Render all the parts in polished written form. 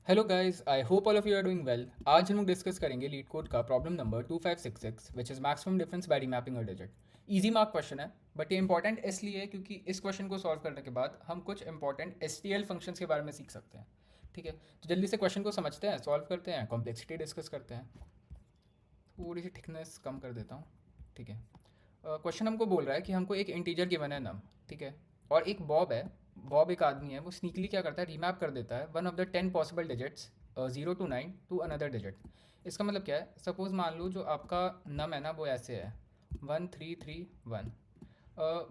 Hello guys, I hope all of you are doing well. आज हम लोग discuss करेंगे लीड कोड का problem number 2566 which is maximum difference by remapping a digit. Easy mark question है, but ये important इसलिए है क्योंकि इस क्वेश्चन को सॉल्व करने के बाद हम कुछ इंपॉर्टेंट एसटीएल फंक्शंस के बारे में सीख सकते हैं। ठीक है, तो जल्दी से क्वेश्चन को समझते हैं, सॉल्व करते हैं, कॉम्प्लेक्सिटी डिस्कस करते हैं। थोड़ी सी थिकनेस कम कर देता हूँ। ठीक है, क्वेश्चन हमको बोल रहा है कि हमको एक इंटीजर गिवन है नम, ठीक है, और एक बॉब है। बॉब एक आदमी है, वो स्नीकली क्या करता है, रीमैप कर देता है one of the 10 possible digits 0 to 9 to another digit. इसका मतलब क्या है, सपोज मान लो जो आपका नम है ना वो ऐसे है 1331।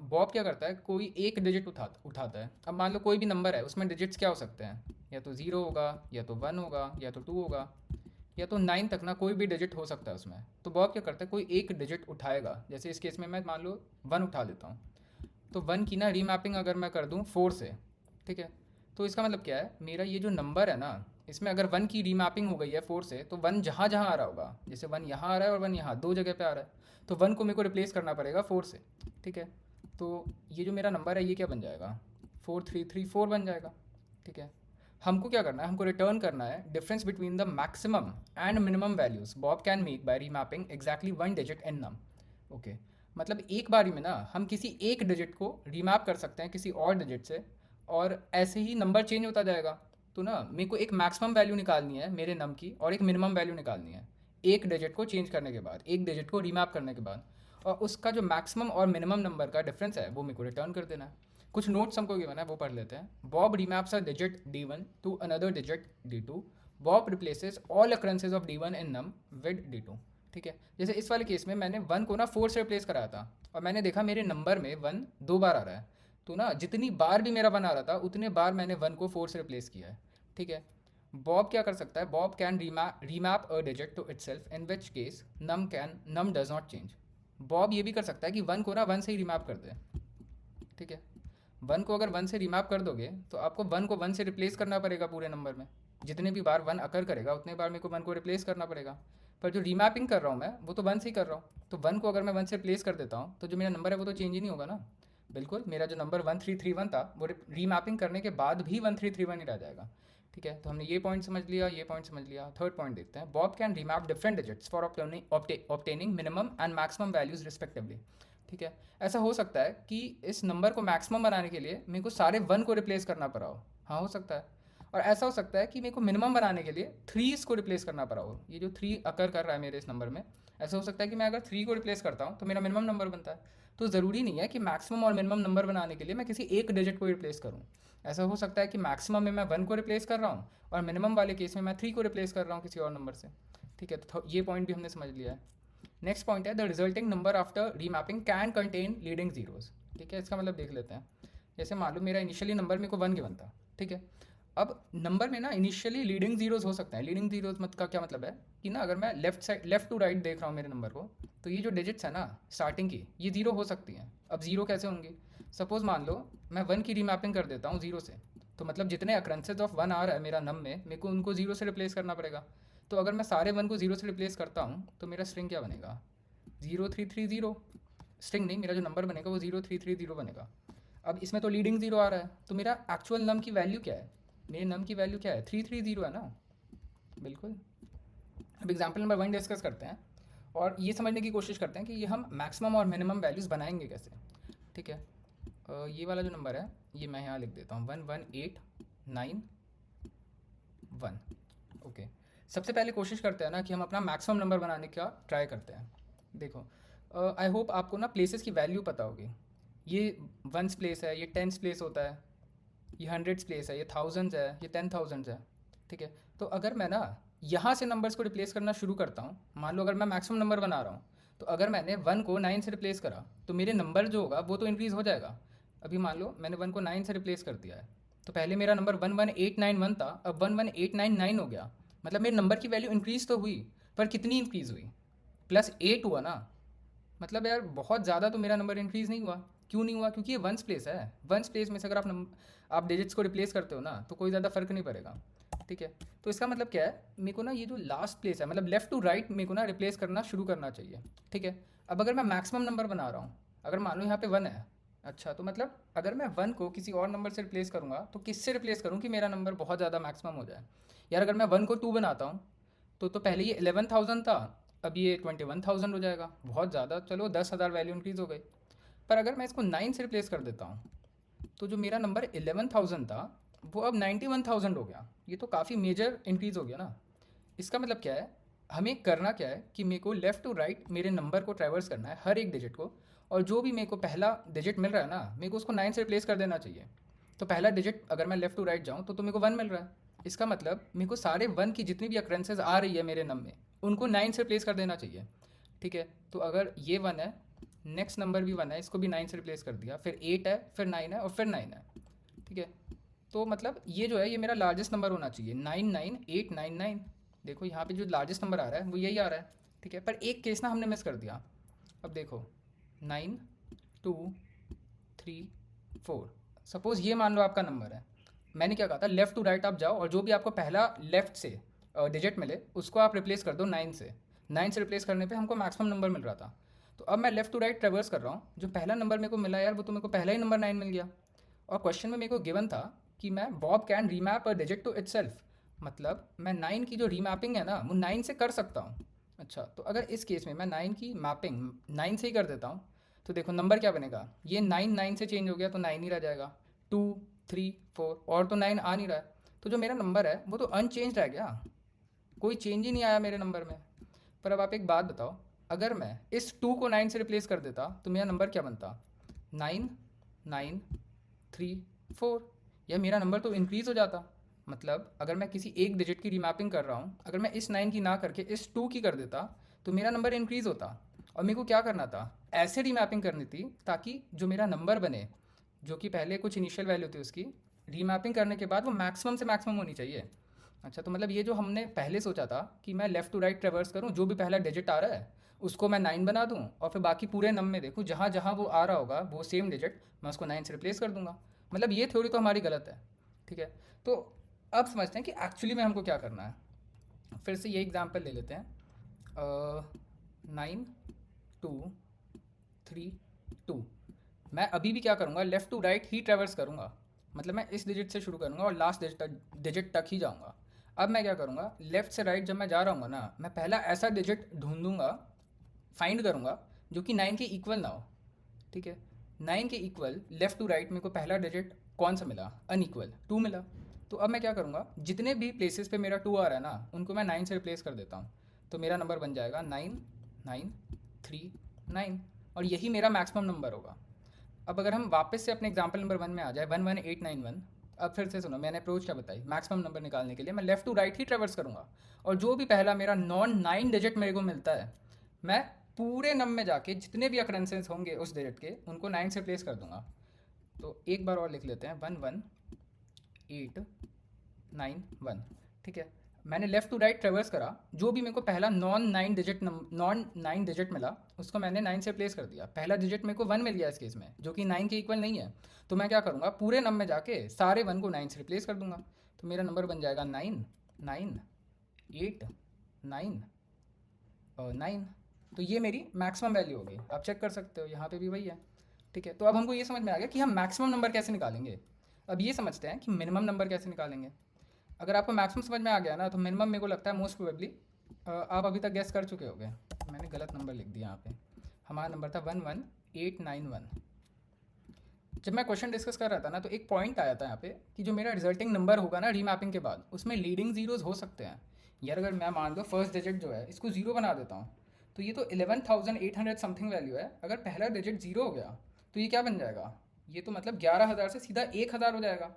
बॉब क्या करता है, कोई एक डिजिट उठाता है। अब मान लो कोई भी नंबर है, उसमें डिजिट्स क्या हो सकते हैं, या तो ज़ीरो होगा, या तो वन होगा, या तो टू होगा, या तो नाइन तक ना कोई भी डिजिट हो सकता है उसमें। तो बॉब क्या करता है, कोई एक डिजिट उठाएगा। जैसे इस केस में मैं मान लो वन उठा लेता हूँ, तो वन की ना रीमैपिंग अगर मैं कर दूँ फोर से, ठीक है, तो इसका मतलब क्या है, मेरा ये जो नंबर है ना, इसमें अगर वन की रीमैपिंग हो गई है फोर से, तो वन जहाँ जहाँ आ रहा होगा, जैसे वन यहाँ आ रहा है और वन यहाँ दो जगह पे आ रहा है, तो वन को मेरे को रिप्लेस करना पड़ेगा फोर से। ठीक है, तो ये जो मेरा नंबर है ये क्या बन जाएगा, 4334 बन जाएगा। ठीक है, हमको क्या करना है, हमको रिटर्न करना है difference between the maximum and minimum values Bob can make by remapping exactly one digit in num. Okay, मतलब एक बारी में ना हम किसी एक डिजिट को रीमैप कर सकते हैं किसी और डिजिट से, और ऐसे ही नंबर चेंज होता जाएगा। तो ना मेरे को एक मैक्सिमम वैल्यू निकालनी है मेरे नम की, और एक मिनिमम वैल्यू निकालनी है एक डिजिट को चेंज करने के बाद, एक डिजिट को रीमैप करने के बाद, और उसका जो मैक्सिमम और मिनिमम नंबर का डिफरेंस है वो मेरे को रिटर्न कर देना है। कुछ नोट्स हमको गिवन है वो पढ़ लेते हैं। Bob remaps a digit D1 to another digit D2। Bob replaces all occurrences of D1 in num with D2। ठीक है, जैसे इस वाले केस में मैंने वन को ना फोर से रिप्लेस कराया था, और मैंने देखा मेरे नंबर में वन दो बार आ रहा है। तो ना जितनी बार भी मेरा वन आ रहा था उतने बार मैंने वन को फोर से रिप्लेस किया है। ठीक है, बॉब क्या कर सकता है, Bob can remap a digit to itself in which case num does not change. Bob ये भी कर सकता है कि वन को ना वन से ही रीमैप कर दे। ठीक है, वन को अगर वन से रीमैप कर दोगे तो आपको वन को वन से रिप्लेस करना पड़ेगा पूरे नंबर में। जितने भी बार वन अकर करेगा उतने बार मेरे को वन को रिप्लेस करना पड़ेगा। पर जो रीमैपिंग कर रहा हूँ मैं वो तो वन से ही कर रहा हूँ, तो वन को अगर मैं वन से रिप्लेस कर देता हूँ तो जो मेरा नंबर है वो तो चेंज ही नहीं होगा ना। बिल्कुल, मेरा जो नंबर 1331 था वो रीमैपिंग करने के बाद भी 1331 ही रह जाएगा। ठीक है, तो हमने ये पॉइंट समझ लिया, ये पॉइंट समझ लिया। थर्ड पॉइंट देखते हैं, Bob can remap different digits for obtaining minimum and maximum values respectively. ठीक है, ऐसा हो सकता है कि इस नंबर को मैक्सिमम बनाने के लिए मेरे को सारे वन को रिप्लेस करना पड़ा हो। हाँ, हो सकता है। और ऐसा हो सकता है कि मेरे को मिनिमम बनाने के लिए थ्रीस को रिप्लेस करना पड़ा हो। ये जो थ्री अकर कर रहा है मेरे इस नंबर में, ऐसा हो सकता है कि मैं अगर थ्री को रिप्लेस करता हूँ तो मेरा मिनिमम नंबर बनता है। तो ज़रूरी नहीं है कि मैक्सिमम और मिनिमम नंबर बनाने के लिए मैं किसी एक डिजिट को रिप्लेस करूँ। ऐसा हो सकता है कि मैक्सिमम में मैं वन को रिप्लेस कर रहा हूँ, और मिनिमम वाले केस में मैं थ्री को रिप्लेस कर रहा हूँ किसी और नंबर से। ठीक है, तो ये पॉइंट भी हमने समझ लिया है। नेक्स्ट पॉइंट है, the resulting number after remapping can contain leading zeros. ठीक है, इसका मतलब देख लेते हैं। जैसे मान लो मेरा इनिशियली नंबर मेरे को वन गिवन था। ठीक है, अब नंबर में ना इनिशियली लीडिंग जीरोज हो सकते हैं। लीडिंग जीरोज मत का क्या मतलब है कि ना अगर मैं लेफ्ट टू राइट देख रहा हूँ मेरे नंबर को, तो ये जो डिजिट्स है ना स्टार्टिंग की, ये जीरो हो सकती हैं। अब जीरो कैसे होंगी, सपोज मान लो मैं वन की रीमैपिंग कर देता हूँ जीरो से, तो मतलब जितने अक्रेंसेज ऑफ वन आ रहा है मेरा नम में, मेरे को उनको जीरो से रिप्लेस करना पड़ेगा। तो अगर मैं सारे वन को जीरो से रिप्लेस करता हूँ तो मेरा स्ट्रिंग क्या बनेगा, 0330। स्ट्रिंग नहीं, मेरा जो नंबर बनेगा वो 0330 बनेगा। अब इसमें तो लीडिंग जीरो आ रहा है, तो मेरा एक्चुअल नम की वैल्यू क्या है, मेरे नम की वैल्यू क्या है, 330 है ना। बिल्कुल। अब एग्जाम्पल नंबर वन डिस्कस करते हैं, और ये समझने की कोशिश करते हैं कि ये हम मैक्सिमम और मिनिमम वैल्यूज़ बनाएंगे कैसे। ठीक है, ये वाला जो नंबर है ये मैं यहाँ लिख देता हूँ 11891। ओके, सबसे पहले कोशिश करते हैं ना कि हम अपना मैक्सिमम नंबर बनाने का ट्राई करते हैं। देखो, आई होप आपको ना प्लेसेस की वैल्यू पता होगी। ये वंस प्लेस है, ये टेंस प्लेस होता है, ये हंड्रेड्स प्लेस है, ये थाउजेंड्स है, ये 10,000 है। ठीक है, तो अगर मैं ना यहाँ से नंबर्स को रिप्लेस करना शुरू करता हूँ, मान लो अगर मैं मैक्सिमम नंबर बना रहा हूँ, तो अगर मैंने वन को नाइन से रिप्लेस करा तो मेरे नंबर जो होगा वो तो इंक्रीज़ हो जाएगा। अभी मान लो मैंने वन को नाइन से रिप्लेस कर दिया है, तो पहले मेरा नंबर 11891 था, अब 11899 हो गया। मतलब मेरे नंबर की वैल्यू इंक्रीज़ तो हुई, पर कितनी इंक्रीज़ हुई, +8 हुआ ना। मतलब यार बहुत ज़्यादा तो मेरा नंबर इंक्रीज़ नहीं हुआ। क्यों नहीं हुआ, क्योंकि ये वंस प्लेस है। वंस प्लेस में से अगर आप डिजिट्स को रिप्लेस करते हो ना तो कोई ज़्यादा फर्क नहीं पड़ेगा। ठीक है, तो इसका मतलब क्या है, मेरे को ना ये जो लास्ट प्लेस है, मतलब लेफ्ट टू राइट मेरे को ना रिप्लेस करना शुरू करना चाहिए। ठीक है, अब अगर मैं मैक्सिमम नंबर बना रहा हूँ, अगर मान लो यहाँ पे वन है, अच्छा, तो मतलब अगर मैं 1 को किसी और नंबर से रिप्लेस करूँगा तो किससे रिप्लेस करूँ कि मेरा नंबर बहुत ज़्यादा मैक्सिमम हो जाए? यार अगर मैं 1 को 2 बनाता हूँ तो पहले ये 11,000 था, अब ये 21,000 हो जाएगा, बहुत ज़्यादा, चलो 10,000 वैल्यू इंक्रीज़ हो गई। पर अगर मैं इसको 9 से रिप्लेस कर देता हूँ तो जो मेरा नंबर 11,000 था वो अब 91,000 हो गया। ये तो काफ़ी मेजर इंक्रीज़ हो गया ना। इसका मतलब क्या है, हमें करना क्या है कि मेरे को लेफ़्ट टू राइट मेरे नंबर को ट्रैवर्स करना है, हर एक डिजिट को, और जो भी मेरे को पहला डिजिट मिल रहा है ना, मेरे को उसको 9 से रिप्लेस कर देना चाहिए। तो पहला डिजिट अगर मैं लेफ़्ट टू राइट जाऊँ तो मेरे को 1 मिल रहा है। इसका मतलब मेरे को सारे 1 की जितनी भी अक्रेंसेज आ रही है मेरे नम में, उनको 9 से रिप्लेस कर देना चाहिए। ठीक है, तो अगर ये 1 है, नेक्स्ट नंबर भी 1 है, इसको भी 9 से रिप्लेस कर दिया, फिर 8 है, फिर 9 है और फिर 9 है। ठीक है, तो मतलब ये जो है ये मेरा लार्जेस्ट नंबर होना चाहिए, 99899। देखो यहाँ पे जो लार्जेस्ट नंबर आ रहा है वो यही आ रहा है। ठीक है, पर एक केस ना हमने मिस कर दिया। अब देखो, 9 2 3 4, सपोज़ ये मान लो आपका नंबर है। मैंने क्या कहा था, लेफ़्ट टू राइट आप जाओ और जो भी आपको पहला लेफ़्ट से डिजिट मिले उसको आप रिप्लेस कर दो 9 से। 9 से रिप्लेस करने पे हमको मैक्सिमम नंबर मिल रहा था। तो अब मैं लेफ़्ट टू राइट ट्रेवर्स कर रहा हूँ, जो पहला नंबर मेरे को मिला यार वो तो मेरे को पहला ही नंबर 9 मिल गया। और क्वेश्चन में मेरे को गिवन था कि मैं Bob can remap a digit to itself, मतलब मैं 9 की जो रीमैपिंग है ना वो 9 से कर सकता हूँ। अच्छा, तो अगर इस केस में मैं 9 की मैपिंग 9 से ही कर देता हूँ तो देखो नंबर क्या बनेगा, ये 9 9 से चेंज हो गया तो 9 ही रह जाएगा। 2 3 4 और तो 9 आ नहीं रहा है, तो जो मेरा नंबर है वो तो अनचेंज रह गया, कोई चेंज ही नहीं आया मेरे नंबर में। पर अब आप एक बात बताओ, अगर मैं इस 2 को 9 से रिप्लेस कर देता तो मेरा नंबर क्या बनता, 9 9 3 4, या मेरा नंबर तो इंक्रीज़ हो जाता। मतलब अगर मैं किसी एक डिजिट की रीमैपिंग कर रहा हूँ, अगर मैं इस 9 की ना करके इस 2 की कर देता तो मेरा नंबर इंक्रीज़ होता। और मेरे को क्या करना था, ऐसे रीमैपिंग करनी थी ताकि जो मेरा नंबर बने, जो कि पहले कुछ इनिशियल वैल्यू थी उसकी, रीमैपिंग करने के बाद वो मैक्सिमम से मैक्सिमम होनी चाहिए। अच्छा, तो मतलब ये जो हमने पहले सोचा था कि मैं लेफ़्ट टू राइट ट्रेवर्स करूँ, जो भी पहला डिजिट आ रहा है उसको मैं 9 बना दूँ और फिर बाकी पूरे नम में देखूँ जहाँ जहाँ वो आ रहा होगा वो सेम डिजिट मैं उसको 9 से रिप्लेस कर दूंगा। मतलब ये थ्योरी तो हमारी गलत है। ठीक है, तो अब समझते हैं कि एक्चुअली में हमको क्या करना है। फिर से ये एग्जांपल ले लेते हैं, 9 2 3 2। मैं अभी भी क्या करूँगा, लेफ़्ट टू राइट ही ट्रेवर्स करूँगा, मतलब मैं इस डिजिट से शुरू करूँगा और लास्ट डिजिट तक ही जाऊँगा। अब मैं क्या करूँगा, लेफ़्ट से राइट जब मैं जा रहा हूँ ना, मैं पहला ऐसा डिजिट ढूंढूंगा, फाइंड करूँगा जो कि 9 के इक्वल ना हो। ठीक है, 9 के इक्वल लेफ़्ट टू राइट मेरे को पहला डिजिट कौन सा मिला, अनइक्वल 2 मिला। तो अब मैं क्या करूँगा, जितने भी प्लेसेस पे मेरा 2 आ रहा है ना उनको मैं 9 से रिप्लेस कर देता हूँ, तो मेरा नंबर बन जाएगा 9 9 3 9, और यही मेरा मैक्सिमम नंबर होगा। अब अगर हम वापस से अपने एग्जाम्पल नंबर 1 में आ जाए, 11891। अब फिर से सुनो, मैंने अप्रोच क्या बताई, मैक्सिमम नंबर निकालने के लिए मैं लेफ़्ट टू राइट ही ट्रेवर्स करूँगा, और जो भी पहला मेरा नॉन 9 डिजिट मेरे को मिलता है, मैं पूरे नम में जाके जितने भी अक्रेंसेस होंगे उस डिजिट के उनको 9 से प्लेस कर दूंगा। तो एक बार और लिख लेते हैं, 11891। ठीक है, मैंने लेफ़्ट टू राइट ट्रेवर्स करा, जो भी मेरे को पहला नॉन नाइन डिजिट मिला उसको मैंने 9 से प्लेस कर दिया। पहला डिजिट मेरे को 1 मिल गया इस केस में, जो कि 9 के इक्वल नहीं है। तो मैं क्या करूँगा, पूरे नम में जाके सारे 1 को 9 से रिप्लेस कर दूंगा, तो मेरा नंबर बन जाएगा 9 9 8 9 9। तो ये मेरी मैक्सिमम वैल्यू होगी, आप चेक कर सकते हो यहाँ पे भी वही है। ठीक है, तो अब हमको ये समझ में आ गया कि हम मैक्सिमम नंबर कैसे निकालेंगे। अब ये समझते हैं कि मिनिमम नंबर कैसे निकालेंगे। अगर आपको मैक्सिमम समझ में आ गया ना, तो मिनिमम मेरे को लगता है मोस्ट प्रोबेबली आप अभी तक गेस कर चुके होंगे। मैंने गलत नंबर लिख दिया यहाँ पे, हमारा नंबर था 11891। जब मैं क्वेश्चन डिस्कस कर रहा था ना तो एक पॉइंट आया था यहाँ पे कि जो मेरा रिजल्टिंग नंबर होगा ना रीमैपिंग के बाद, उसमें लीडिंग जीरोज हो सकते हैं। यार अगर मैं मान लो फर्स्ट डिजिट जो है इसको जीरो बना देता हूँ, तो ये तो 11,800 समथिंग वैल्यू है, अगर पहला डिजिट जीरो हो गया तो ये क्या बन जाएगा, ये तो मतलब 11,000 से सीधा 1,000 हो जाएगा।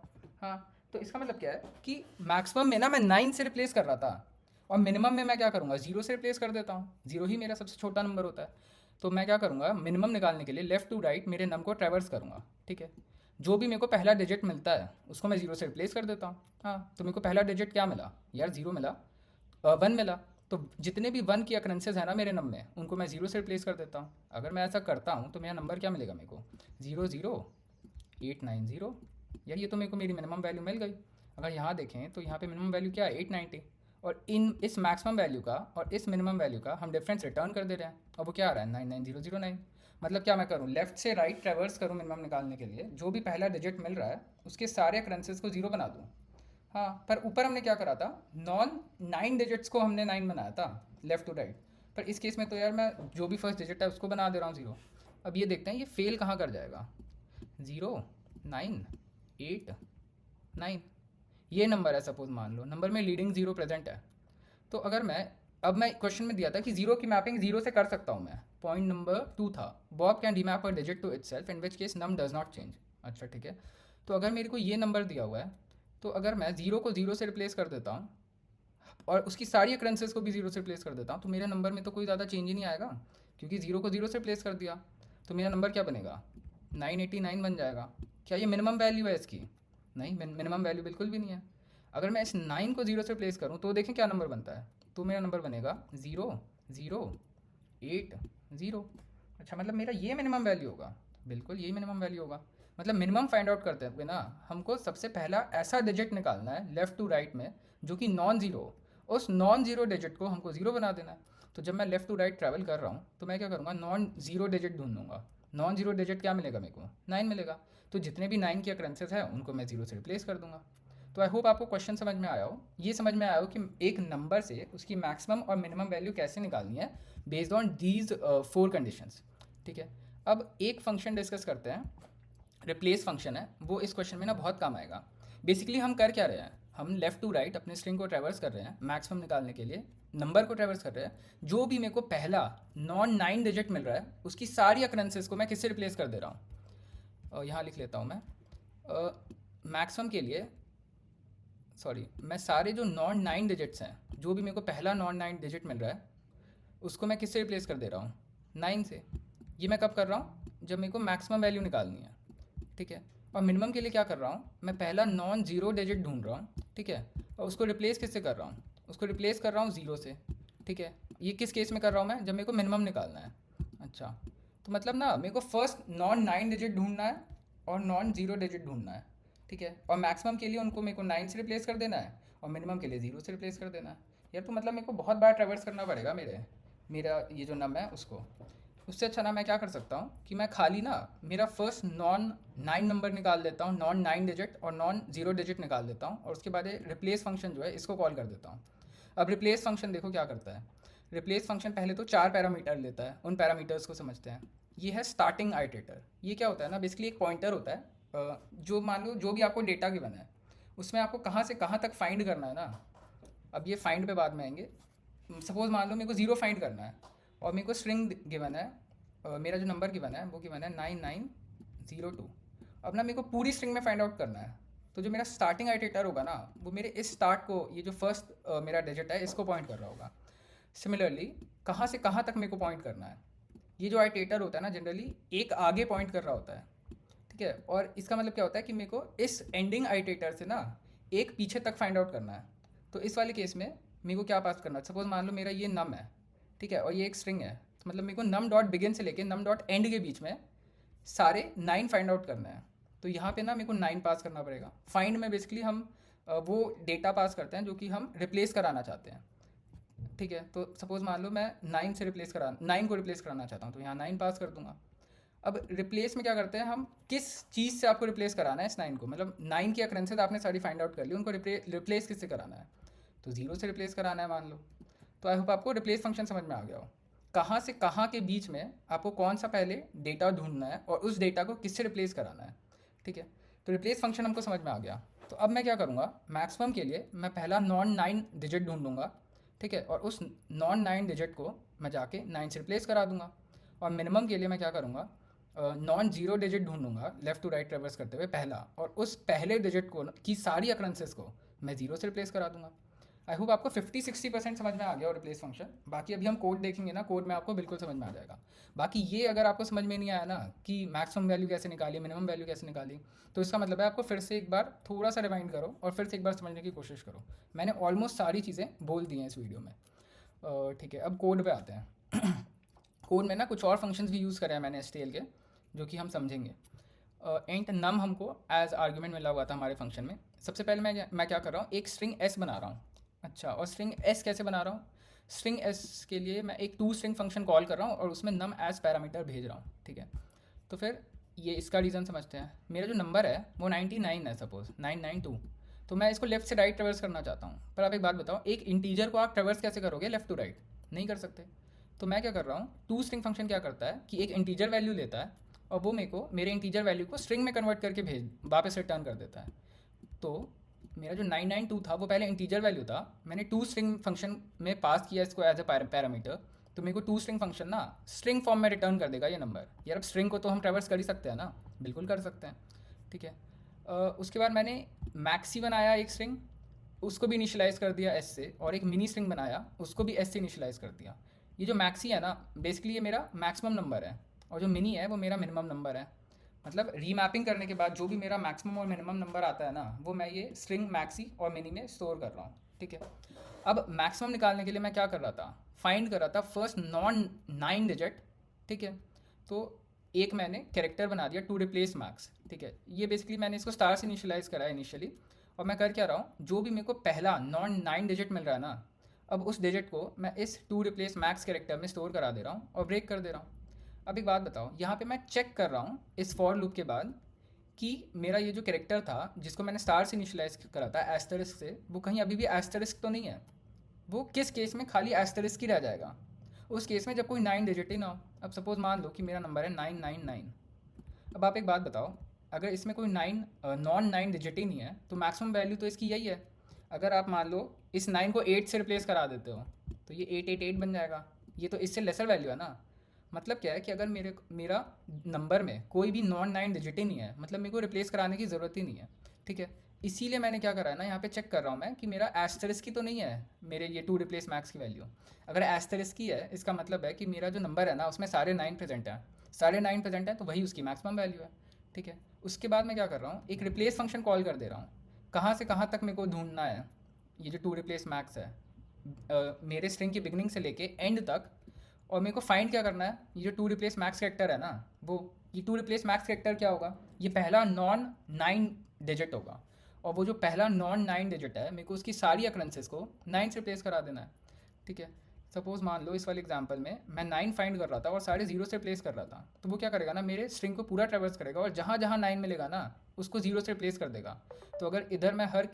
हाँ, तो इसका मतलब क्या है कि मैक्सिमम में ना मैं 9 से रिप्लेस कर रहा था, और मिनिमम में मैं क्या करूँगा, जीरो से रिप्लेस कर देता हूँ। जीरो ही मेरा सबसे छोटा नंबर होता है। तो मैं क्या करूँगा, मिनिमम निकालने के लिए लेफ़्ट टू राइट मेरे नम को ट्रैवर्स करूँगा। ठीक है, जो भी मेरे को पहला डिजिट मिलता है उसको मैं जीरो से रिप्लेस कर देता हूँ। हाँ, तो मेरे को पहला डिजिट क्या मिला यार, जीरो मिला, 1 मिला। तो जितने भी 1 की अक्रेंसेज है ना मेरे नम में उनको मैं जीरो से रिप्लेस कर देता हूँ। अगर मैं ऐसा करता हूँ तो मेरा नंबर क्या मिलेगा मेरे को, 00890। यार ये तो मेरे को मेरी मिनिमम वैल्यू मिल गई। अगर यहाँ देखें तो यहाँ पे मिनिमम वैल्यू क्या है, 890, और इस मैक्सिमम वैल्यू का और इस मिनिमम वैल्यू का हम डिफरेंस रिटर्न कर दे रहे हैं, और वो क्या आ रहा है, 99009। मतलब क्या मैं करूँ, लेफ्ट से राइट ट्रेवर्स करूँ मिनिमम निकालने के लिए, जो भी पहला डिजिट मिल रहा है उसके सारे अक्रेंसेस को जीरो बना दूँ। हाँ, पर ऊपर हमने क्या करा था, नॉन 9 डिजिट्स को हमने 9 बनाया था लेफ्ट टू राइट। पर इस केस में तो यार मैं जो भी फर्स्ट डिजिट है उसको बना दे रहा हूँ ज़ीरो। अब ये देखते हैं ये फेल कहाँ कर जाएगा। 0 9 8 9, ये नंबर है, सपोज मान लो नंबर में लीडिंग जीरो प्रेजेंट है। तो अगर मैं, अब मैं क्वेश्चन में दिया था कि जीरो की मैपिंग जीरो से कर सकता हूँ मैं, पॉइंट नंबर 2 था, Bob can remap a digit to itself in which case num does not change. अच्छा ठीक है, तो अगर मेरे को ये नंबर दिया हुआ है, तो अगर मैं जीरो को जीरो से रिप्लेस कर देता हूँ और उसकी सारी अक्रेंसेस को भी जीरो से रिप्लेस कर देता हूँ, तो मेरे नंबर में तो कोई ज़्यादा चेंज ही नहीं आएगा, क्योंकि जीरो को जीरो से रिप्लेस कर दिया। तो मेरा नंबर क्या बनेगा, 989 बन जाएगा। क्या ये मिनिमम वैल्यू है इसकी? नहीं, मिनिमम वैल्यू बिल्कुल भी नहीं है। अगर मैं इस 9 को जीरो से रिप्लेस करूँ तो देखें क्या नंबर बनता है, तो मेरा नंबर बनेगा 0 0 8 0। अच्छा, मतलब मेरा ये मिनिमम वैल्यू होगा? बिल्कुल यही मिनिमम वैल्यू होगा। मतलब मिनिमम फाइंड आउट करते हुए ना हमको सबसे पहला ऐसा डिजिट निकालना है लेफ़्ट टू राइट में जो कि नॉन ज़ीरो, उस नॉन ज़ीरो डिजिट को हमको ज़ीरो बना देना है। तो जब मैं लेफ़्ट टू राइट ट्रैवल कर रहा हूँ तो मैं क्या करूँगा, नॉन ज़ीरो डिजिट ढूंढूंगा। नॉन ज़ीरो डिजिट क्या मिलेगा मेरे को, 9 मिलेगा। तो जितने भी 9 की अक्रेंसेस है उनको मैं ज़ीरो से रिप्लेस कर दूंगा। तो आई होप आपको क्वेश्चन समझ में आया हो, ये समझ में आया हो कि एक नंबर से उसकी मैक्सिमम और मिनिमम वैल्यू कैसे निकालनी है बेस्ड ऑन दीज 4 कंडीशंस। ठीक है, अब एक फंक्शन डिस्कस करते हैं, रिप्लेस फंक्शन है, वो इस क्वेश्चन में ना बहुत काम आएगा। बेसिकली हम कर क्या रहे हैं, हम लेफ़्ट टू राइट अपने स्ट्रिंग को ट्रैवर्स कर रहे हैं मैक्सिमम निकालने के लिए, नंबर को ट्रैवर्स कर रहे हैं। जो भी मेरे को पहला नॉन 9 डिजिट मिल रहा है उसकी सारी अक्रेंसेस को मैं किससे रिप्लेस कर दे रहा हूँ। यहाँ लिख लेता हूँ मैं, मैक्सिमम के लिए, सॉरी, मैं सारे जो नॉन 9 डिजिट्स हैं, जो भी मेरे को पहला नॉन 9 डिजिट मिल रहा है उसको मैं किससे रिप्लेस कर दे रहा हूँ, 9 से। ये मैं कब कर रहा हूँ, जब मेरे को मैक्सिमम वैल्यू निकालनी है। ठीक है, और मिनिमम के लिए क्या कर रहा हूँ, मैं पहला नॉन ज़ीरो डिजिट ढूंढ रहा हूँ। ठीक है, और उसको रिप्लेस किससे कर रहा हूँ, उसको रिप्लेस कर रहा हूँ ज़ीरो से। ठीक है, ये किस केस में कर रहा हूँ मैं, जब मेरे को मिनिमम निकालना है। अच्छा, तो मतलब ना मेरे को फर्स्ट नॉन 9 डिजिट ढूंढना है और नॉन ज़ीरो डिजिट ढूंढना है। ठीक है, और मैक्सिमम के लिए उनको मेरे को 9 से रिप्लेस कर देना है और मिनिमम के लिए ज़ीरो से रिप्लेस कर देना है। यार तो मतलब मेरे को बहुत बार ट्रैवर्स करना पड़ेगा मेरा ये जो नम है उसको। उससे अच्छा ना मैं क्या कर सकता हूँ कि मैं खाली ना मेरा फर्स्ट नॉन 9 नंबर निकाल देता हूँ, नॉन 9 डिजिट और नॉन ज़ीरो डिजिट निकाल देता हूँ, और उसके बाद रिप्लेस फंक्शन जो है इसको कॉल कर देता हूँ। अब रिप्लेस फंक्शन देखो क्या करता है। रिप्लेस फंक्शन पहले तो 4 पैरामीटर लेता है, उन पैरामीटर्स को समझते हैं। ये है स्टार्टिंग आइटरेटर। ये क्या होता है ना, बेसिकली एक पॉइंटर होता है, जो मान लो जो भी आपको डेटा गिवन है उसमें आपको कहाँ से कहाँ तक फाइंड करना है ना। अब ये फाइंड पे बाद में आएंगे। सपोज मान लो मेरे को ज़ीरो फाइंड करना है और मेरे को स्ट्रिंग गिवन है, मेरा जो नंबर गिवन है वो गिवन है 9902। अब ना मेरे को पूरी स्ट्रिंग में फाइंड आउट करना है। तो जो मेरा स्टार्टिंग आइटरेटर होगा ना वो मेरे इस स्टार्ट को, ये जो फर्स्ट मेरा डिजिट है इसको पॉइंट कर रहा होगा। सिमिलरली कहाँ से कहाँ तक मेरे को पॉइंट करना है, ये जो आइटरेटर होता है ना जनरली एक आगे पॉइंट कर रहा होता है। ठीक है, और इसका मतलब क्या होता है कि मेरे को इस एंडिंग आइटरेटर से ना एक पीछे तक फाइंड आउट करना है। तो इस वाले केस में मेरे को क्या पास करना है, सपोज मान लो मेरा ये नम है। ठीक है, और ये एक स्ट्रिंग है, तो मतलब मेरे को नम डॉट बिगिन से लेके नम डॉट एंड के बीच में सारे 9 फाइंड आउट करना है। तो यहाँ पे ना मेरे को 9 पास करना पड़ेगा। फाइंड में बेसिकली हम वो डेटा पास करते हैं जो कि हम रिप्लेस कराना चाहते हैं। ठीक है, तो सपोज मान लो मैं 9 को रिप्लेस कराना चाहता हूँ, तो यहाँ 9 पास कर दूंगा। अब रिप्लेस में क्या करते हैं हम, किस चीज़ से आपको रिप्लेस कराना है इस 9 को, मतलब 9 की अक्रेंसेस आपने सारी फाइंड आउट कर ली, उनको रिप्लेस किससे कराना है, तो ज़ीरो से रिप्लेस कराना है मान लो। तो आई होप आपको रिप्लेस फंक्शन समझ में आ गया हो, कहाँ से कहाँ के बीच में आपको कौन सा पहले डेटा ढूंढना है और उस डेटा को किससे रिप्लेस कराना है। ठीक है, तो रिप्लेस फंक्शन हमको समझ में आ गया। तो अब मैं क्या करूँगा, मैक्सिमम के लिए मैं पहला नॉन 9 डिजिट ढूंढूंगा। ठीक है, और उस नॉन 9 डिजिट को मैं जाके 9 से रिप्लेस करा दूंगा। और मिनिमम के लिए मैं क्या करूँगा, नॉन जीरो डिजिट ढूंढूंगा लेफ्ट टू राइट ट्रेवर्स करते हुए पहला, और उस पहले डिजिट को की सारी अक्रेंसेस को मैं जीरो से रिप्लेस करा दूंगा। आई होप आपको 50-60% समझ में आ गया और रिप्लेस फंक्शन। बाकी अभी हम कोड देखेंगे ना, कोड में आपको बिल्कुल समझ में आ जाएगा। बाकी ये अगर आपको समझ में नहीं आया ना कि मैक्सिमम वैल्यू कैसे निकाली, मिनिमम वैल्यू कैसे निकाली, तो इसका मतलब है आपको फिर से एक बार थोड़ा सा रिवाइंड करो और फिर से एक बार समझने की कोशिश करो। मैंने ऑलमोस्ट सारी चीज़ें बोल दी हैं इस वीडियो में। ठीक है, अब कोड पे आते हैं। कोड में ना कुछ और फंक्शंस भी यूज़ करे हैं मैंने STL के, जो कि हम समझेंगे। इंट नम हमको एज आर्ग्यूमेंट मिला हुआ था हमारे फंक्शन में। सबसे पहले मैं क्या कर रहा हूँ, एक स्ट्रिंग s बना रहा हूँ। अच्छा, और स्ट्रिंग s कैसे बना रहा हूँ, स्ट्रिंग एस के लिए मैं एक टू स्ट्रिंग फंक्शन कॉल कर रहा हूँ और उसमें नम एज पैरामीटर भेज रहा हूँ, ठीक है। तो फिर ये इसका रीज़न समझते हैं। मेरा जो नंबर है वो 99 है, सपोज 992। तो मैं इसको लेफ्ट से राइट ट्रेवर्स करना चाहता हूँ, पर आप एक बात बताओ, एक इंटीजर को आप ट्रेवर्स कैसे करोगे लेफ्ट टू राइट? नहीं कर सकते। तो मैं क्या कर रहा हूँ, टू स्ट्रिंग फंक्शन क्या करता है कि एक इंटीजर वैल्यू लेता है और वो मेरे को मेरे इंटीजर वैल्यू को स्ट्रिंग में कन्वर्ट करके भेज वापस रिटर्न कर देता है। तो मेरा जो 992 था वो पहले इंटीजर वैल्यू था, मैंने टू स्ट्रिंग फंक्शन में पास किया इसको एज ए पैरामीटर, तो मेरे को टू स्ट्रिंग फंक्शन ना स्ट्रिंग फॉर्म में रिटर्न कर देगा ये नंबर। यार अब स्ट्रिंग को तो हम ट्रेवर्स कर ही सकते हैं ना, बिल्कुल कर सकते हैं, ठीक है। उसके बाद मैंने मैक्सी बनाया एक स्ट्रिंग, उसको भी इनिशियलाइज़ कर दिया एस से, और एक मिनी स्ट्रिंग बनाया उसको भी एस से इनिशियलाइज़ कर दिया। ये जो मैक्सी है ना, बेसिकली ये मेरा मैक्सिमम नंबर है, और जो मिनी है वो मेरा मिनिमम नंबर है। मतलब रीमैपिंग करने के बाद जो भी मेरा मैक्सिमम और मिनिमम नंबर आता है ना, वो मैं ये स्ट्रिंग मैक्सी और मिनी में स्टोर कर रहा हूँ, ठीक है। अब मैक्सिमम निकालने के लिए मैं क्या कर रहा था, फाइंड कर रहा था फर्स्ट नॉन 9 डिजिट, ठीक है। तो एक मैंने कैरेक्टर बना दिया टू रिप्लेस मैक्स, ठीक है। ये बेसिकली मैंने इसको स्टार से इनिशियलाइज़ करा है इनिशियली, और मैं कर क्या रहा हूँ, जो भी मेरे को पहला नॉन 9 डिजिट मिल रहा है ना, अब उस डिजिट को मैं इस टू रिप्लेस मैक्स कैरेक्टर में स्टोर करा दे रहा हूँ और ब्रेक कर दे रहा हूँ। अब एक बात बताओ, यहाँ पे मैं चेक कर रहा हूँ इस फॉर लूप के बाद कि मेरा ये जो कैरेक्टर था जिसको मैंने स्टार से इनिशियलाइज करा था एस्टरिस्क से, वो कहीं अभी भी एस्टरिस्क तो नहीं है। वो किस केस में खाली एस्टरिस्क ही रह जाएगा? उस केस में जब कोई 9 डिजिट ही ना हो। अब सपोज मान लो कि मेरा नंबर है 999। अब आप एक बात बताओ, अगर इसमें कोई नॉन 9 डिजिट ही नहीं है तो मैक्सिमम वैल्यू तो इसकी यही है। अगर आप मान लो इस 9 को 8 से रिप्लेस करा देते हो तो ये 888 बन जाएगा। ये तो इससे लेसर वैल्यू है ना। मतलब क्या है कि अगर मेरा नंबर में कोई भी नॉन 9 डिजिट ही नहीं है, मतलब मेरे को रिप्लेस कराने की ज़रूरत ही नहीं है, ठीक है। इसीलिए मैंने क्या करा है ना, यहाँ पे चेक कर रहा हूँ मैं कि मेरा एस्टरिस्क की तो नहीं है मेरे ये टू रिप्लेस मैक्स की वैल्यू। अगर एस्टरिस्क की है इसका मतलब है कि मेरा जो नंबर है ना उसमें सारे 9 प्रेजेंट हैं, सारे 9 प्रेजेंट हैं, तो वही उसकी मैक्सिमम वैल्यू है, ठीक है। उसके बाद मैं क्या कर रहा हूँ, एक रिप्लेस फंक्शन कॉल कर दे रहा हूँ। कहाँ से कहाँ तक मेरे को ढूंढना है ये जो टू रिप्लेस मैक्स है, मेरे स्ट्रिंग की बिगनिंग से लेके एंड तक। और मेरे को फाइंड क्या करना है, ये जो टू रिप्लेस मैक्स कैरेक्टर है ना, वो ये टू रिप्लेस मैक्स कैरेक्टर क्या होगा, ये पहला नॉन 9 डिजिट होगा। और वो जो पहला नॉन 9 डिजिट है, मेरे को उसकी सारी अक्रेंसेस को 9 से रिप्लेस करा देना है, ठीक है। सपोज मान लो इस वाले एग्जांपल में मैं 9 फाइंड कर रहा था और सारे जीरो से रिप्लेस कर रहा था, तो वो क्या करेगा ना, मेरे स्ट्रिंग को पूरा ट्रेवर्स करेगा और जहाँ जहाँ 9 मिलेगा ना उसको जीरो से रिप्लेस कर देगा। तो अगर इधर मैं हर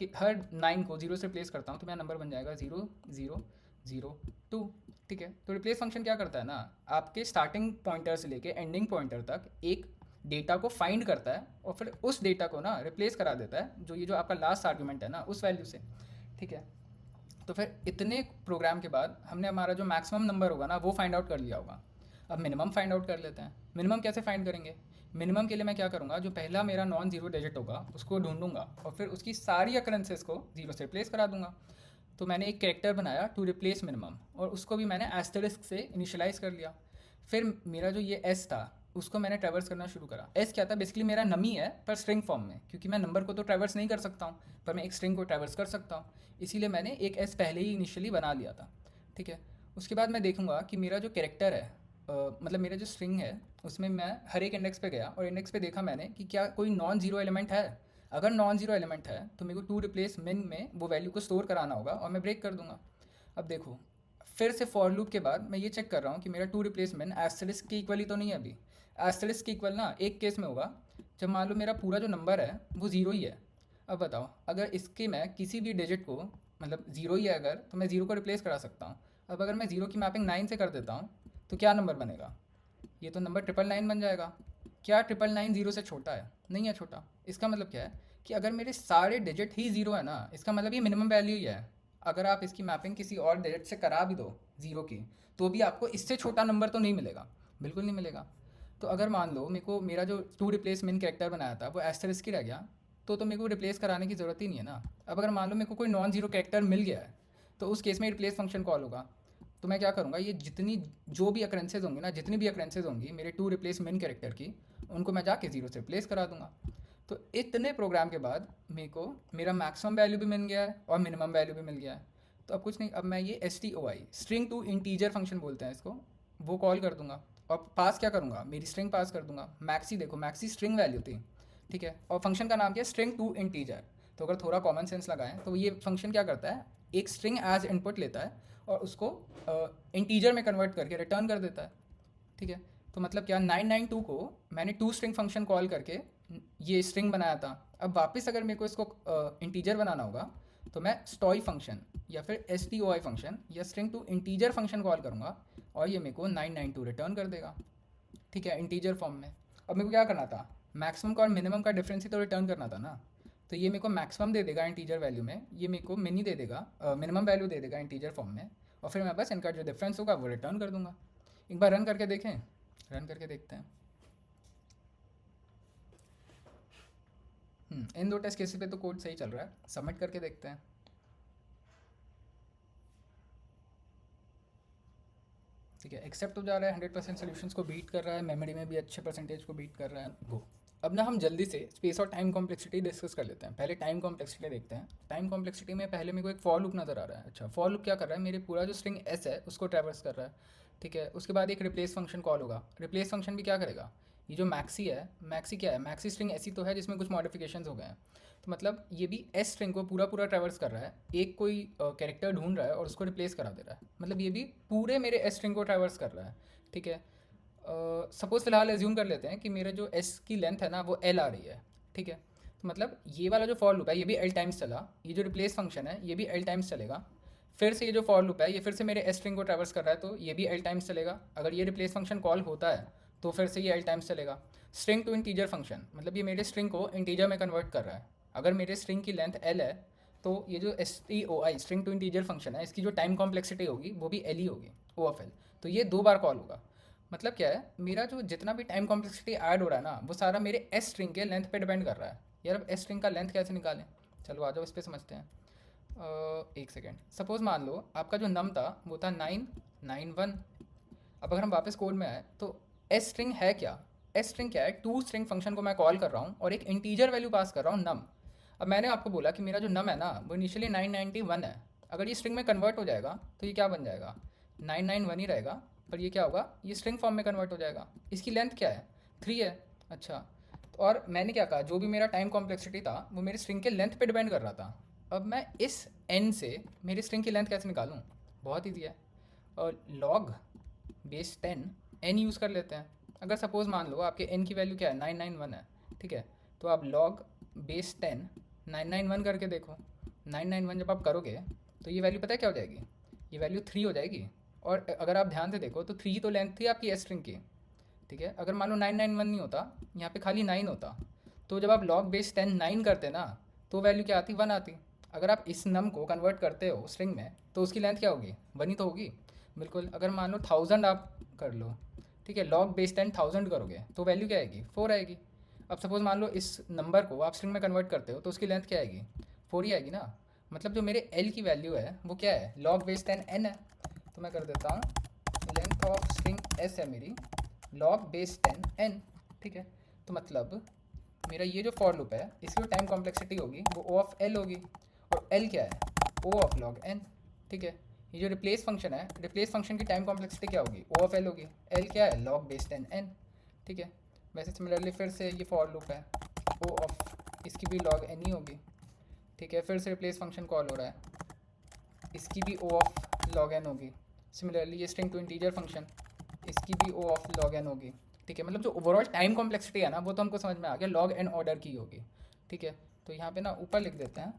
9 को जीरो से रिप्लेस करता हूँ तो मेरा नंबर बन जाएगा 0002, ठीक है। तो रिप्लेस फंक्शन क्या करता है ना, आपके स्टार्टिंग पॉइंटर से लेके एंडिंग पॉइंटर तक एक डेटा को फाइंड करता है और फिर उस डेटा को ना रिप्लेस करा देता है जो ये जो आपका लास्ट आर्ग्यूमेंट है ना उस वैल्यू से, ठीक है। तो फिर इतने प्रोग्राम के बाद हमने हमारा जो मैक्सिमम नंबर होगा ना वो फाइंड आउट कर लिया होगा। अब मिनिमम फाइंड आउट कर लेते हैं। मिनिमम कैसे फाइंड करेंगे? मिनिमम के लिए मैं क्या करूँगा, जो पहला मेरा नॉन जीरो डिजिट होगा उसको ढूंढूंगा और फिर उसकी सारी अकरेंसेस को जीरो से रिप्लेस करा दूंगा। तो मैंने एक कैरेक्टर बनाया टू रिप्लेस मिनिमम, और उसको भी मैंने एस्टरिस्क से इनिशियलाइज़ कर लिया। फिर मेरा जो ये एस था उसको मैंने ट्रैवर्स करना शुरू करा। एस क्या था, बेसिकली मेरा नमी है पर स्ट्रिंग फॉर्म में, क्योंकि मैं नंबर को तो ट्रैवर्स नहीं कर सकता हूँ पर मैं एक स्ट्रिंग को ट्रैवर्स कर सकता हूँ, इसीलिए मैंने एक एस पहले ही इनिशियली बना लिया था, ठीक है। उसके बाद मैं देखूंगा कि मेरा जो कैरेक्टर है, मतलब मेरा जो स्ट्रिंग है उसमें मैं हर एक इंडेक्स पे गया और इंडेक्स पे देखा मैंने कि क्या कोई नॉन जीरो एलिमेंट है। अगर नॉन जीरो एलिमेंट है तो मेरे को टू रिप्लेस मिन में वो वैल्यू को स्टोर कराना होगा और मैं ब्रेक कर दूंगा। अब देखो, फिर से फॉर लूप के बाद मैं ये चेक कर रहा हूँ कि मेरा टू रिप्लेस मिन एस्टरिस्क के इक्वल ही तो नहीं है अभी। एस्टरिस्क के इक्वल ना एक केस में होगा, जब मान लो मेरा पूरा जो नंबर है वो ज़ीरो ही है। अब बताओ, अगर इसके मैं किसी भी डिजिट को, मतलब ज़ीरो ही है अगर, तो मैं ज़ीरो को रिप्लेस करा सकता हूँ। अब अगर मैं ज़ीरो की मैपिंग 9 से कर देता हूँ तो क्या नंबर बनेगा? ये तो नंबर 999 बन जाएगा। क्या 999 जीरो से छोटा है? नहीं है छोटा। इसका मतलब क्या है कि अगर मेरे सारे डिजिट ही ज़ीरो है ना, इसका मतलब ये मिनिमम वैल्यू ही है। अगर आप इसकी मैपिंग किसी और डिजिट से करा भी दो ज़ीरो की, तो भी आपको इससे छोटा नंबर तो नहीं मिलेगा, बिल्कुल नहीं मिलेगा। तो अगर मान लो मेरे को मेरा जो टू रिप्लेस मिन कैरेक्टर बनाया था वो एस्टरिस्क ही रह गया, तो मेरे को रिप्लेस कराने की ज़रूरत ही नहीं है ना। अब अगर मान लो मेरे को कोई नॉन जीरो कैरेक्टर मिल गया है तो उस केस में रिप्लेस फंक्शन कॉल होगा। तो मैं क्या करूँगा, ये जितनी जो भी अक्रेंसेज होंगी ना, जितनी भी अक्रेंसेज होंगी मेरे टू रिप्लेस मिन कैरेक्टर की, उनको मैं जाके ज़ीरो से रिप्लेस करा दूंगा। तो इतने प्रोग्राम के बाद मेरे को मेरा मैक्सिमम वैल्यू भी मिल गया है और मिनिमम वैल्यू भी मिल गया है। तो अब कुछ नहीं, अब मैं ये STOI string to integer function बोलते हैं इसको, वो कॉल कर दूंगा और पास क्या करूँगा, मेरी स्ट्रिंग पास कर दूंगा। मैक्सी देखो, मैक्सी स्ट्रिंग वैल्यू थी, ठीक है, और फंक्शन का नाम क्या है, स्ट्रिंग टू इंटीजर। तो अगर थोड़ा कॉमन सेंस लगाएं तो ये फंक्शन क्या करता है, एक स्ट्रिंग एज इनपुट लेता है और उसको इंटीजर में कन्वर्ट करके रिटर्न कर देता है, ठीक है। तो मतलब क्या 992 को मैंने टू स्ट्रिंग फंक्शन कॉल करके ये स्ट्रिंग बनाया था। अब वापस अगर मेरे को इसको इंटीजर बनाना होगा तो मैं स्टॉई फंक्शन या फिर stoi फंक्शन या string to integer function call करूँगा और ये मेरे को 992 रिटर्न कर देगा, ठीक है, इंटीजर फॉर्म में। अब मेरे को क्या करना था, मैक्सिमम का और मिनिमम का डिफरेंस ही तो रिटर्न करना था ना। तो ये मेरे को मैक्सिमम दे देगा इंटीजर वैल्यू में, ये मेरे को मिनी दे देगा, मिनिमम वैल्यू दे देगा इंटीजर फॉर्म में, और फिर मैं बस इनका जो डिफरेंस होगा वो रिटर्न कर दूंगा। एक बार रन करके देखें, रन करके देखते हैं। इन दो टेस्ट केसेस पे तो कोड सही चल रहा है, सबमिट करके देखते हैं। ठीक है, एक्सेप्ट हो जा रहा है, 100% सोल्यूशंस को बीट कर रहा है, मेमोरी में भी अच्छे परसेंटेज को बीट कर रहा है। गो। अब ना हम जल्दी से स्पेस और टाइम कॉम्प्लेक्सिटी डिस्कस कर लेते हैं। पहले टाइम कॉम्प्लेक्सिटी देखते हैं। टाइम कॉम्प्लेक्सिटी में पहले मेरे को एक फॉर लूप नज़र आ रहा है। अच्छा, फॉर लूप क्या कर रहा है, मेरे पूरा जो स्ट्रिंग एस है उसको ट्रैवर्स कर रहा है, ठीक है। उसके बाद एक रिप्लेस फंक्शन कॉल होगा। रिप्लेस फंक्शन भी क्या करेगा, ये जो मैक्सी है, मैक्सी क्या है, मैक्सी स्ट्रिंग ऐसी तो है जिसमें कुछ मॉडिफिकेशंस हो गए हैं। तो मतलब ये भी एस स्ट्रिंग को पूरा पूरा ट्रैवर्स कर रहा है, एक कोई कैरेक्टर ढूंढ रहा है और उसको रिप्लेस करा दे रहा है। मतलब ये भी पूरे मेरे एस स्ट्रिंग को ट्रैवर्स कर रहा है, ठीक है। सपोज़ फिलहाल एज्यूम कर लेते हैं कि मेरा जो एस की लेंथ है ना वो एल आ रही है, ठीक है। तो मतलब ये वाला जो फॉर लूप है ये भी एल टाइम्स चला, ये जो रिप्लेस फंक्शन है ये भी एल टाइम्स चलेगा। फिर से ये जो फॉर लूप है ये फिर से मेरे एस स्ट्रिंग को ट्रैवर्स कर रहा है, तो ये भी एल टाइम्स चलेगा। अगर ये रिप्लेस फंक्शन कॉल होता है तो फिर से ये एल टाइम्स चलेगा। स्ट्रिंग टू इंटीजर फंक्शन, मतलब ये मेरे स्ट्रिंग को इंटीजर में कन्वर्ट कर रहा है। अगर मेरे स्ट्रिंग की लेंथ एल है तो ये जो stoi string to integer function है इसकी जो टाइम कॉम्प्लेक्सिटी होगी वो भी एल ही होगी, ओ ऑफ एल। तो ये 2 बार कॉल होगा। मतलब क्या है, मेरा जो जितना भी टाइम कॉम्प्लेक्सिटी ऐड हो रहा है ना वो सारा मेरे एस स्ट्रिंग के लेंथ पे डिपेंड कर रहा है। यार अब एस स्ट्रिंग का लेंथ कैसे निकालें, चलो आ जाओ इस पर समझते हैं। एक सेकेंड, सपोज़ मान लो आपका जो नम था वो था 991। अब अगर हम वापस कोड में आए तो एस स्ट्रिंग है क्या, एस स्ट्रिंग क्या है, टू स्ट्रिंग फंक्शन को मैं कॉल कर रहा हूँ और एक इंटीजर वैल्यू पास कर रहा हूँ नम। अब मैंने आपको बोला कि मेरा जो नम है ना वो इनिशियली 991 है। अगर ये स्ट्रिंग में कन्वर्ट हो जाएगा तो ये क्या बन जाएगा, 991 ही रहेगा, पर ये क्या होगा, ये स्ट्रिंग फॉर्म में कन्वर्ट हो जाएगा। इसकी लेंथ क्या है, 3 है। अच्छा, और मैंने क्या कहा, जो भी मेरा टाइम कॉम्प्लेक्सिटी था वो मेरी स्ट्रिंग के लेंथ पे डिपेंड कर रहा था। अब मैं इस एन से मेरी स्ट्रिंग की लेंथ कैसे निकालूं, बहुत ईजी है। और लॉग बेस 10 एन यूज़ कर लेते हैं। अगर सपोज़ मान लो आपके एन की वैल्यू क्या है, 991 है, ठीक है। तो आप लॉग बेस 10 991 करके देखो। 991 जब आप करोगे तो ये वैल्यू पता है क्या हो जाएगी, ये वैल्यू 3 हो जाएगी। और अगर आप ध्यान से देखो तो 3 तो लेंथ थी आपकी एस स्ट्रिंग की, ठीक है। अगर मान लो 991 नहीं होता, यहाँ पे खाली 9 होता, तो जब आप लॉग बेस 10 9 करते ना तो वैल्यू क्या आती, 1 आती। अगर आप इस नम को कन्वर्ट करते हो स्ट्रिंग में तो उसकी लेंथ क्या होगी, 1 ही तो होगी, बिल्कुल। अगर मान लो 1000 आप कर लो, ठीक है, लॉग बेस 10 1000 करोगे तो वैल्यू क्या आएगी, 4 आएगी। अब सपोज़ मान लो इस नंबर को आप स्ट्रिंग में कन्वर्ट करते हो तो उसकी लेंथ क्या आएगी, 4 ही आएगी ना। मतलब जो मेरे एल की वैल्यू है वो क्या है, लॉग बेस 10 एन है। तो मैं कर देता हूँ लेंथ ऑफ स्ट्रिंग एस है मेरी लॉग बेस 10 एन, ठीक है। तो मतलब मेरा ये जो फॉर लूप है इसकी जो टाइम कॉम्प्लेक्सिटी होगी वो ओ ऑफ एल होगी, और एल क्या है, ओ ऑफ लॉग एन, ठीक है। ये जो रिप्लेस फंक्शन है, रिप्लेस फंक्शन की टाइम कॉम्प्लेक्सिटी क्या होगी, ओ ऑफ एल होगी, एल क्या है, लॉग बेस 10 एन, ठीक है। वैसे सिमिलरली फिर से ये फॉर लूप है, ओ ऑफ इसकी भी लॉग एन ही होगी, ठीक है। फिर से रिप्लेस फंक्शन कॉल हो रहा है, इसकी भी ओ ऑफ लॉग एन होगी। सिमिलरली ये स्ट्रिंग टू इंटीजर फंक्शन, इसकी भी ओ ऑफ लॉग एन होगी, ठीक है। मतलब जो ओवरऑल टाइम कॉम्प्लेक्सिटी है ना वो तो हमको समझ में आ गया, लॉग एन ऑर्डर की होगी, ठीक है। तो यहाँ पे ना ऊपर लिख देते हैं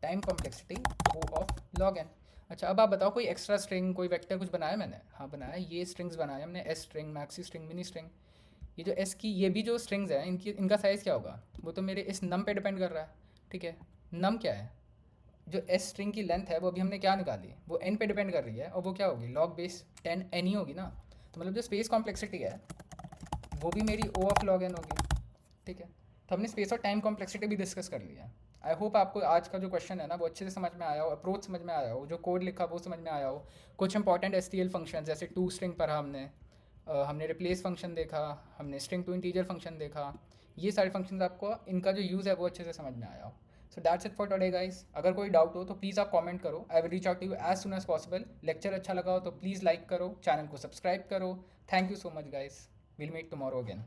time complexity O of log n. अच्छा, अब आप बताओ कोई एक्स्ट्रा स्ट्रिंग कोई वेक्टर कुछ बनाया मैंने, हाँ बनाया, ये स्ट्रिंग्स बनाए हमने, S string, maxi string, mini string. ये जो एस की ये भी जो स्ट्रिंग्स हैं इनका साइज़ क्या होगा, वो तो मेरे इस नम पे डिपेंड कर रहा है, ठीक है। नम क्या है, जो एस स्ट्रिंग की लेंथ है वो अभी हमने क्या निकाली, वो एन पे डिपेंड कर रही है, और वो क्या होगी, लॉग बेस 10 एन ही होगी ना। तो मतलब जो स्पेस कॉम्प्लेक्सिटी है वो भी मेरी ओ ऑफ लॉग एन होगी, ठीक है। तो हमने स्पेस और टाइम कॉम्प्लेक्सिटी भी डिस्कस कर लिया है। आई होप आपको आज का जो क्वेश्चन है ना वो अच्छे से समझ में आया हो, अप्रोच समझ में आया हो, जो कोड लिखा वो समझ में आया हो। कुछ इंपॉर्टेंट एसटीएल फंक्शन जैसे टू स्ट्रिंग पर हमने रिप्लेस फंक्शन देखा, हमने स्ट्रिंग टू इंटीजर फंक्शन देखा, ये सारे फंक्शन आपको इनका जो यूज़ है वो अच्छे से समझ में आया हो। So that's it for today guys. अगर कोई डाउट हो तो प्लीज़ आप कमेंट करो, I will reach out to you as soon as possible. Lecture अच्छा लगा हो तो प्लीज़ लाइक करो, चैनल को सब्सक्राइब करो। Thank you so much guys, will meet tomorrow again.